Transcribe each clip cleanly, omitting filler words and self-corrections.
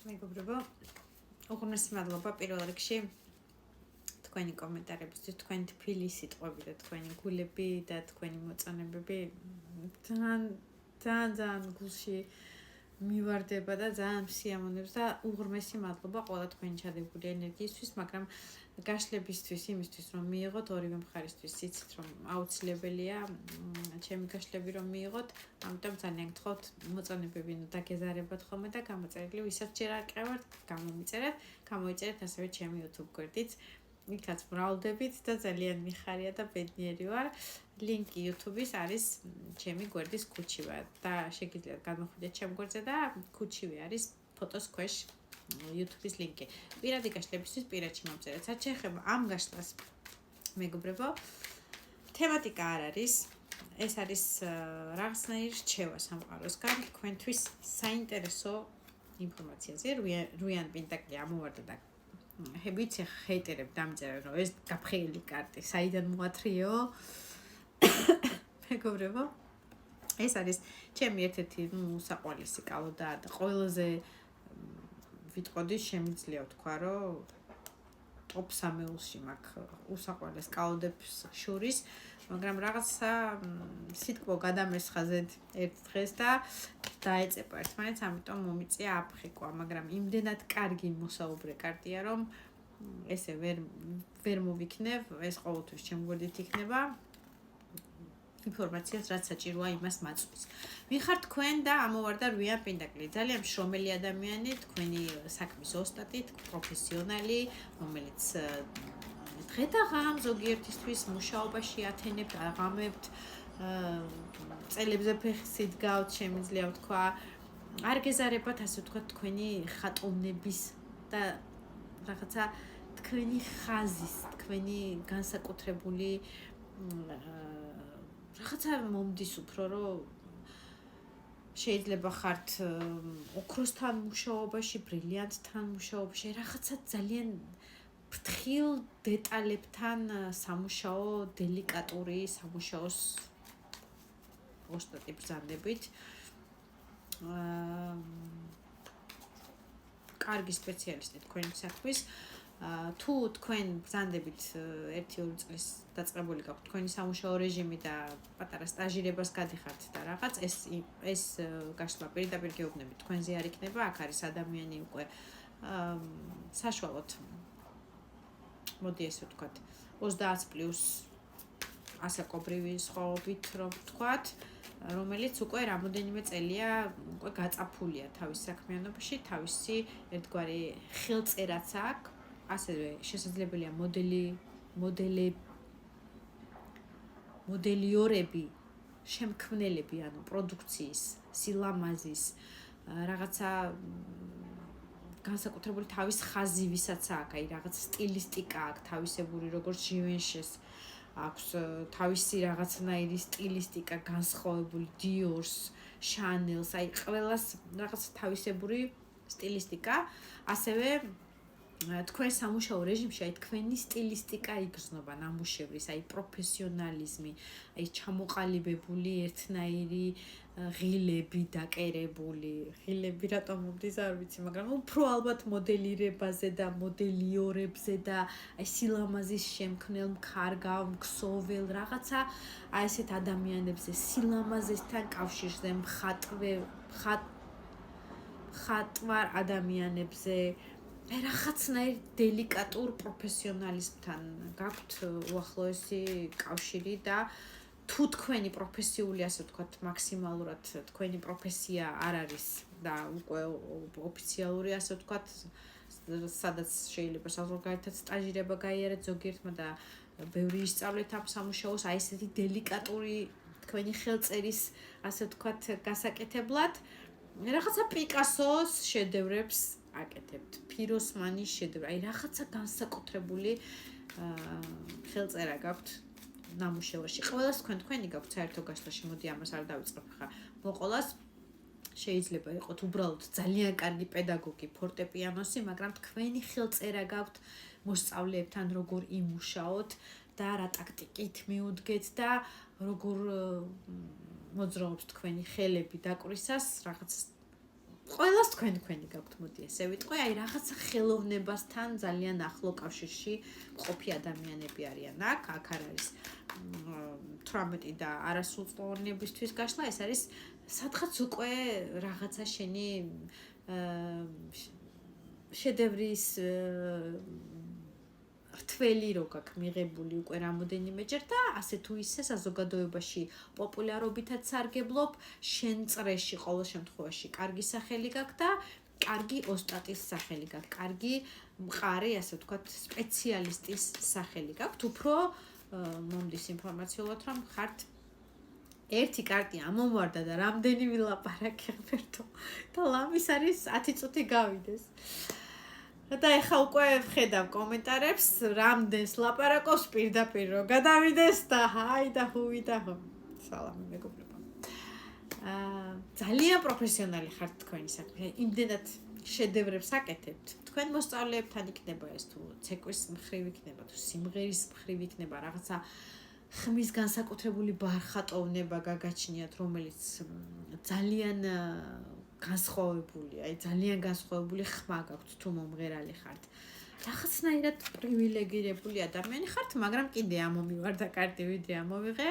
მეგობრებო, უღრმესი მადლობა პირველ რიგში თქვენი კომენტარებისთვის, თქვენი თბილი სიტყვები და თქვენი გულები და თქვენი მოწონებები ძალიან გულში მივარდება და ძალიან სიამოვნებს და უღრმესი მადლობა ყველა თქვენი ჩადებული ენერგიისთვის, მაგრამ გაშლებისთვის იმისთვის რომ მიიღოთ ორივე მხარისთვის იცით რომ აუცილებელია ჩემი გაშლები რომ მიიღოთ, ამიტომ ძალიან გთხოვთ მოწონებები დაგეზარებათ ხოლმე და გამოწერილი ვისაც ჯერ არ ყევართ, გამოიწერეთ ასევე ჩემი YouTube გვერდით. იქაც მრავლდებით და ძალიან მიხარია და ბედნიერი ვარ. ლინკი YouTube-ის არის ჩემი გვერდის ქუჩივა და შეგიძლიათ გამოხვიდეთ ჩემ გვერდზე და ქუჩივე არის ფოტოს ქვეშ YouTube-ის ლინკი. პირადი გაშლებისთვის პირადში მომწერეთ. რაც შეეხება ამ გაშლას, მეგობრებო, თემატიკა არ არის. ეს არის რაღაცნაირი რჩევა სამყაროსგან თქვენთვის საინტერესო ინფორმაციაზე. რუიან პინტაკლი ამოვარდა და ვიცი ჰეიტერებ დამწერა რომ ეს გაფრთხილი კარტი საიდან მოათრიეო მეგობრებო ეს არის ჩემი ერთ-ერთი საყვარლისი კალოდა და ყველაზე ვიტყოდი შემიძლია ვთქვა რომ ტოპ 3-ში მაქვს უსაყვარლეს კალოდებს შორის მაგრამ რაღაცა სიტყვა გადამესხაზე ერთ დღეს და დაეწეპა ერთმანეთს, ამიტომ მომიწია აფრიკვა, მაგრამ იმდენად კარგი მოსაუბრე კარტია, რომ ესე ვერ მოვიქნევ, ეს ყოველთვის ჩემ გვერდით იქნება. ინფორმაციას რაც საჭიროა იმას მაწვის. ვიხარ თქვენ და ამოვარდა რუიან პინტაკლი. ძალიან მშრომელი ადამიანი, თქვენი საქმის ოსტატი, პროფესიონალი, რომელიც დღე და ღამ ზოგიერთისთვის მუშაობაში ათენებთ, აღამებთ, წელებზე ფეხით გავთ, შემიძლია ვთქვა, არ გეზარებათ ასე ვთქვათ თქვენი ხატოვნების და რაღაცა თქვენი ხაზის, თქვენი განსაკუთრებული რაღაცა მომდის უფრო რომ შეიძლება ხართ ოქროსთან მუშაობაში, ბრილიანტთან მუშაობაში, რაღაცა ძალიან ფრთხილ დეტალებთან სამუშაო, დელიკატური სამუშაოს ოსტატი ბრძანდებით. კარგი სპეციალისტი თქვენი საქმის. თუ თქვენ ბრძანდებით 1-2 წლის დაწყებული გაქვთ თქვენი სამუშაო რეჟიმი და პატარა სტაჟირებას გადიხართ და რაღაც ეს გაშლა პირდაპირ გეუბნებით თქვენზე არ იქნება, აქ არის ადამიანი უკვე საშუალოდ მოდი ესე ვთქვათ 30+ ასაკობრივი სხვაობით რომ ვთქვათ, რომელიც უკვე რამოდენიმე წელია უკვე გაწაფულია თავის საქმიანობაში, თავისი ერთგვარი ხელწერაც აქვს, ასევე შესაძლებელია მოდელიორები, შემქმნელები, ანუ პროდუქციის, სილამაზის, რაღაცა განსაკუთრებული თავის ხაზი ვისაც აქვს, აი რაღაც სტილისტიკა აქვს, თავისებური როგორც ჟივენშეს აქვს თავისი რაღაცნაირი სტილისტიკა განსხვავებული Dior-ს, Chanel-ს, აი ყველას რაღაც თავისებური სტილისტიკა, ასევე თქვენ სამუშაო რეჟიმში აი თქვენი სტილისტიკა იგრძნობა ნამუშევრის, აი პროფესიონალიზმი, აი ჩამოყალიბებული ერთნაირი ღილები დაკერებული, ღილები რატომ მომდის არ ვიცი, მაგრამ უფრო ალბათ მოდელირებაზე და მოდელიორებზე და აი სილამაზის შემქმნელ მხარგავ, ქსოვილ რაღაცა აი ესეთ ადამიანებზე, სილამაზესთან კავშირზე, მხატვარ ადამიანებზე რაღაცნაირ დელიკატურ პროფესიონალიზმთან გაქვთ უახლოესი კავშირი და თუ თქვენი პროფესიული ასე ვთქვათ მაქსიმალურად თქვენი პროფესია არ არის და უკვე ოფიციალური ასე ვთქვათ სადაც შეიძლება საზღვარგარეთად სტაჟირება გაიარეთ ზოგიერთმა და ბევრი ისწავლეთ ამ სამუშაოს, აი ესეთი დელიკატური თქვენი ხელწერის ასე ვთქვათ გასაკეთებლად რაღაცა პიკასოს შედევრებს აკეთებთ, ფიროსმანის შედევრი, აი რაღაცა განსაკუთრებული ხელწერა გაქვთ ნამუშევარში. ყველას თქვენი გაქვთ საერთო გაშლაში, მოდი ამას არ დავიწყებ ხა. მოყოლას შეიძლება იყოთ უბრალოდ ძალიან კარგი პედაგოგი, ფორტეპიანოსი, მაგრამ თქვენი ხელწერა გაქვთ მოსწავლეებთან როგორ იმუშაოთ და რა ტაქტიკით მიუდგეთ და როგორ მოძრაობს თქვენი ხელები დაკვრისას, რაღაც ყველას თქვენი გაქვთ, მოდი ესე ვიტყვი, აი რაღაცა ხელოვნებასთან ძალიან ახლო კავშირში მყოფი ადამიანები არიან აქ არ არის 18 და არასრულწლოვანებისთვის გაშლა, ეს არის სადღაც უკვე რაღაცა შენი შედევრის რთველი რო გაქვს მიღებული უკვე რამოდენიმეჯერ და ასე თუ ისე საზოგადოებაში პოპულარობითაც სარგებლობ, შენ წრეში ყოველ შემთხვევაში კარგი სახელი გაქვს და კარგი ოსტატის სახელი გაქვს, კარგი მყარი, ასე ვთქვათ, სპეციალისტის სახელი გაქვს. უფრო მომდის ინფორმაციულად, რომ ხართ ერთი კარტი ამომვარდა და რამდენი ვილაპარაკე ღმერთო და ლამის არის 10 წუთი გავიდეს. და ეხა უკვე ვხედავ კომენტარებს, რამდენს ლაპარაკობს პირდაპირ რო გადავიდეს და ჰაი და ჰუი და ჰო. სალამი მეგობრებო. ძალიან პროფესიონალი ხართ თქვენი საქმე. იმდენად შედევრებს აკეთებთ. თქვენ მოსწავლეებთან იქნება ეს თუ ცეკვის მხრივ იქნება, თუ სიმღერის მხრივ იქნება, რაღაცა ხმის განსაკუთრებული ბარხატოვნება გაგაჩნიათ, რომელიც ძალიან განსხვავებული, აი ძალიან განსხვავებული ხმა გაქვთ თუ მომღერალი ხართ. რაღაცნაირად პრივილეგირებული ადამიანი ხართ, მაგრამ კიდე ამომივარდა კარტი ვიდრე ამოვიღე.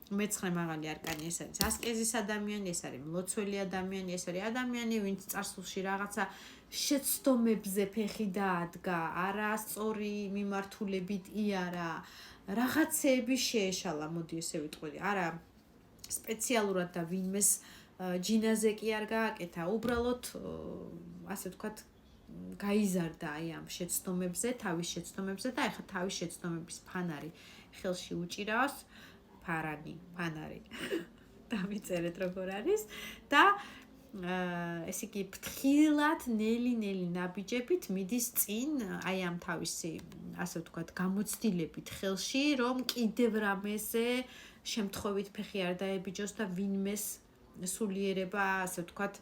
მეცხრე მაღალი არკანი ეს არის ასკეზის ადამიანი, ეს არის მლოცველი ადამიანი, ეს არის ადამიანი, ვინც წარსულში რაღაცა შეცდომებზე ფეხი დაადგა, არასწორი მიმართულებით იარა, რაღაცეები შეეშალა, მოდი ესე ვიტყვი, არა სპეციალურად და ვინმეს ჯინაზე კი არ გააკეთა, უბრალოდ ასე ვთქვათ, გაიზარდა აი ამ შეცდომებზე, თავის შეცდომებზე და ეხლა თავის შეცდომების ფანარი ხელში უჭირავს, ფანარი. დავიწერეთ როგორ არის და ესე იგი ფრთხილად ნელი ნაბიჯებით მიდის წინ აი ამ თავისი ასე ვთქვათ გამოცდილებით ხელში, რომ კიდევ რამეზე შემთხვევით ფეხი არ დაებიჯოს და ვინმეს სულიერება ასე ვთქვათ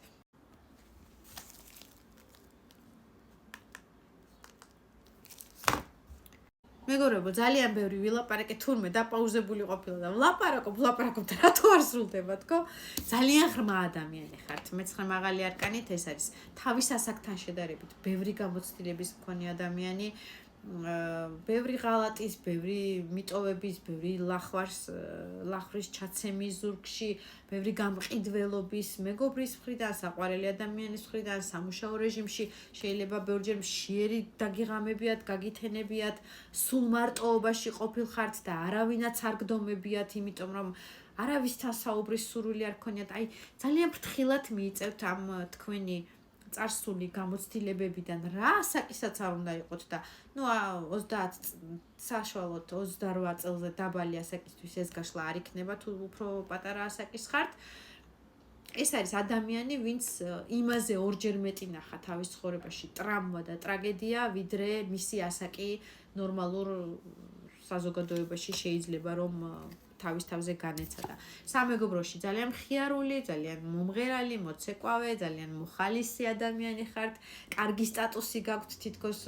მეგობრებო, ძალიან ბევრი ვილაპარაკე, თურმე დაპაუზებული ყოფილა და ვლაპარაკობ და რატო არ სრულდება, თქო? ძალიან ღრმა ადამიანი ხართ. მეცხრე მაღალი არკანით ეს არის თავის ასაკთან შედარებით ბევრი გამოცდილების მქონე ადამიანი, ბევრი ღალატის, ბევრი მიტოვების, ბევრი ლახვის ჩაცემის ზურგში, ბევრი გამყიდველობის, მეგობრის მხრიდან, საყვარელი ადამიანის მხრიდან, სამუშაო რეჟიმში შეიძლება ბევრჯერ მშიერი დაგიღამებიათ, გაგითენებიათ, სულ მარტოობაში ყოფილხართ და არავინაც არ გდომებიათ, იმიტომ რომ არავისთან საუბრის სურვილი არ გქონიათ. აი, ძალიან ფრთხილად მიიწევთ ამ თქვენი წარსული გამოცდილებებიდან რა ასაკისაც არ უნდა იყოთ და ნუ 30 საშუალოდ 28 წელზე დაბალი ასაკისთვის ეს გაშლა არ იქნება თუ უფრო პატარა ასაკის ხართ. ეს არის ადამიანი, ვინც იმაზე ორჯერ მეტი ნახა თავის ცხოვრებაში ტრამვა და ტრაგედია, ვიდრე მისი ასაკი ნორმალურ საზოგადოებაში შეიძლება რომ თავის თავზე განეცადა. სამეგობროში ძალიან მხიარული, ძალიან მომღერალი, მოცეკვავე, ძალიან მოხალისი ადამიანი ხართ. კარგი სტატუსი გაქვთ, თითქოს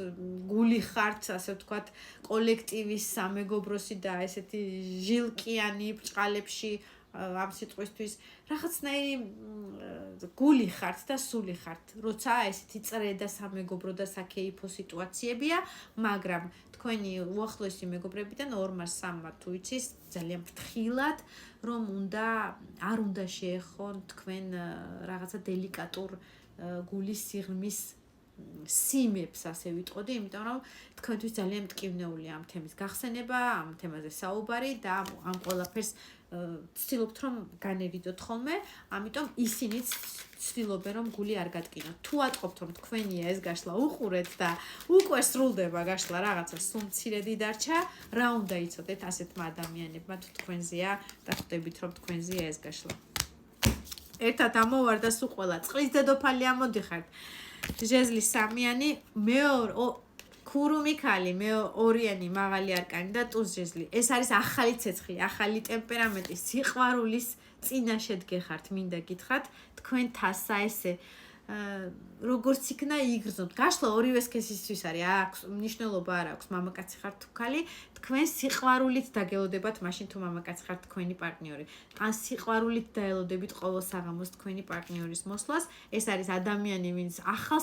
გული ხართ, ასე ვთქვათ, კოლექტივის სამეგობროსი და ესეთი ჟილკიანი ბრჭყალებში ამ სიტყვისთვის რაღაცნაირი გული ხართ და სული ხართ. როცა ესეთი წრე და სამეგობრო და საკეიფო სიტუაციებია, მაგრამ თქვენი უახლოესი მეგობრებიდან 2-3 თუ იცის ძალიან ფრთხილად, რომ არ უნდა შეეხონ თქვენ რაღაცა დელიკატურ გულის სიღრმის სიმებს, ასე ვიტყოდი, იმიტომ რომ თქვენთვის ძალიან მტკივნეულია ამ თემის გახსენება, ამ თემაზე საუბარი და ამ ყველაფერს ცდილობთ რომ განევიდოთ ხოლმე, ამიტომ ისინიც ცდილობენ რომ გული არ გატკინოთ. თუ ატყობთ რომ თქვენია ეს გაშლა უყურეთ და უკვე სრულდება გაშლა რაღაცა სულ მცირედი დარჩა, რა უნდა იცოდეთ ასეთმა ადამიანებმა თუ თქვენზეა და ხვდებით რომ თქვენზეა ეს გაშლა. ერთად ამოვარდა სულ ყველა წყლის დედოფალი ამოდიხართ. ჟეზლის სამიანი, ქურუმი ქალი, ორიანი მაღალი არკანი და ტუზ ჟეზლი. ეს არის ახალი ცეცხლი, ახალი ტემპერამენტი, სიყვარულის წინაშე დგეხართ, მინდა გითხრათ, თქვენ თასა ესე როგორც იქნა იგრძნობთ. გაშლა ორივე სქესისთვის არის, აქვს მნიშვნელობა არ აქვს, მამაკაცი ხართ თუ ქალი, თქვენ სიყვარულით დაგელოდებათ მაშინ თუ მამაკაცი ხართ თქვენი პარტნიორი. ან სიყვარულით დაელოდებით ყოველ საღამოს თქვენი პარტნიორის მოსვლას. ეს არის ადამიანი, ვინც ახალ